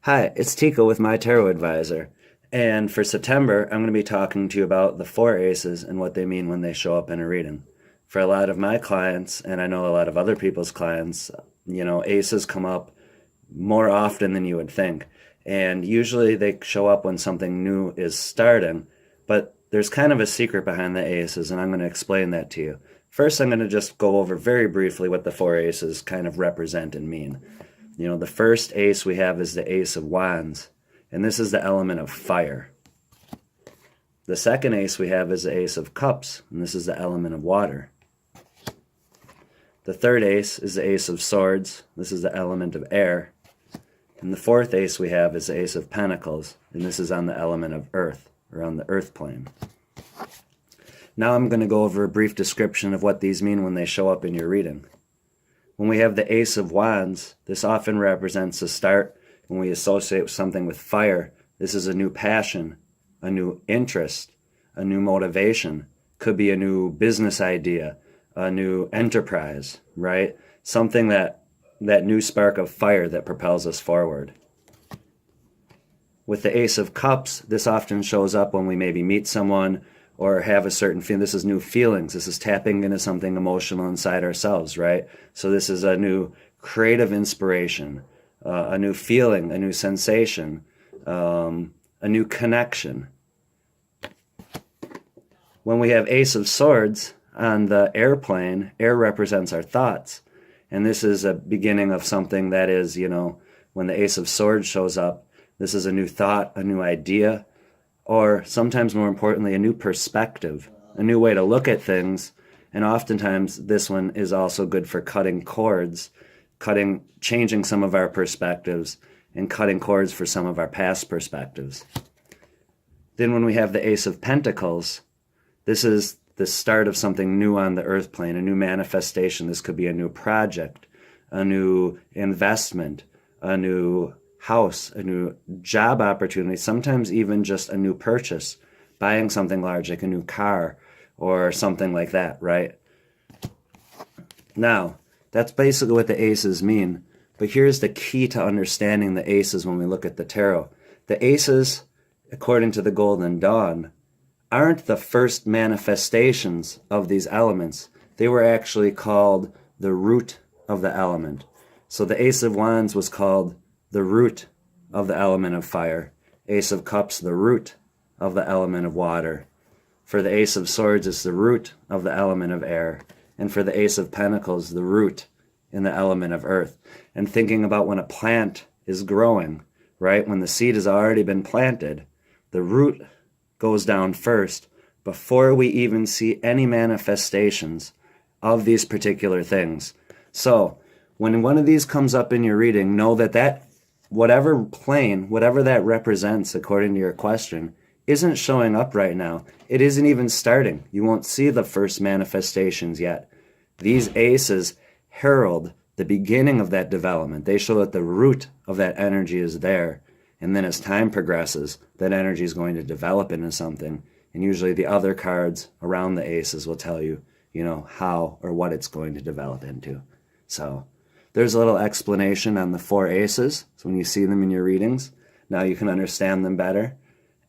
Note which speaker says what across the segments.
Speaker 1: Hi, it's Tico with my Tarot Advisor. And for September, I'm going to be talking to you about the four aces and what they mean when they show up in a reading. For a lot of my clients, and I know a lot of other people's clients, aces come up more often than you would think. And usually they show up when something new is starting, but there's kind of a secret behind the aces, and I'm going to explain that to you. First, I'm going to just go over very briefly what the four aces kind of represent and mean. The first ace we have is the Ace of Wands, and this is the element of fire. The second ace we have is the Ace of Cups, and this is the element of water. The third ace is the Ace of Swords. This is the element of air. And the fourth ace we have is the Ace of Pentacles, and this is on the element of earth, or on the earth plane. Now I'm going to go over a brief description of what these mean when they show up in your reading. When we have the Ace of Wands, this often represents a start. When we associate something with fire, this is a new passion, a new interest, a new motivation. Could be a new business idea, a new enterprise, right? Something that new spark of fire that propels us forward. With the Ace of Cups, this often shows up when we maybe meet someone or have a certain feeling. This is new feelings. This is tapping into something emotional inside ourselves, right? So this is a new creative inspiration, a new feeling, a new sensation, a new connection. When we have Ace of Swords on the airplane, air represents our thoughts. And this is a beginning of something that is, when the Ace of Swords shows up, this is a new thought, a new idea, or sometimes more importantly, a new perspective, a new way to look at things. And oftentimes this one is also good for cutting cords, changing some of our perspectives and cutting cords for some of our past perspectives. Then when we have the Ace of Pentacles, this is the start of something new on the earth plane, a new manifestation. This could be a new project, a new investment, a new house, a new job opportunity, sometimes even just a new purchase, buying something large like a new car or something like that, right? Now, that's basically what the aces mean, but here's the key to understanding the aces when we look at the tarot. The aces, according to the Golden Dawn, aren't the first manifestations of these elements. They were actually called the root of the element. So the Ace of Wands was called the root of the element of fire. Ace of Cups, the root of the element of water. For the Ace of Swords, it's the root of the element of air. And for the Ace of Pentacles, the root in the element of earth. And thinking about when a plant is growing, right? When the seed has already been planted, the root goes down first before we even see any manifestations of these particular things. So when one of these comes up in your reading, know that whatever plane, whatever that represents according to your question, isn't showing up right now. It isn't even starting. You won't see the first manifestations yet. These aces herald the beginning of that development. They show that the root of that energy is there. And then as time progresses, that energy is going to develop into something. And usually the other cards around the aces will tell you, how or what it's going to develop into. So there's a little explanation on the four aces. So when you see them in your readings, now you can understand them better.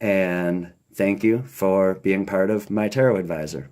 Speaker 1: And thank you for being part of my Tarot Advisor.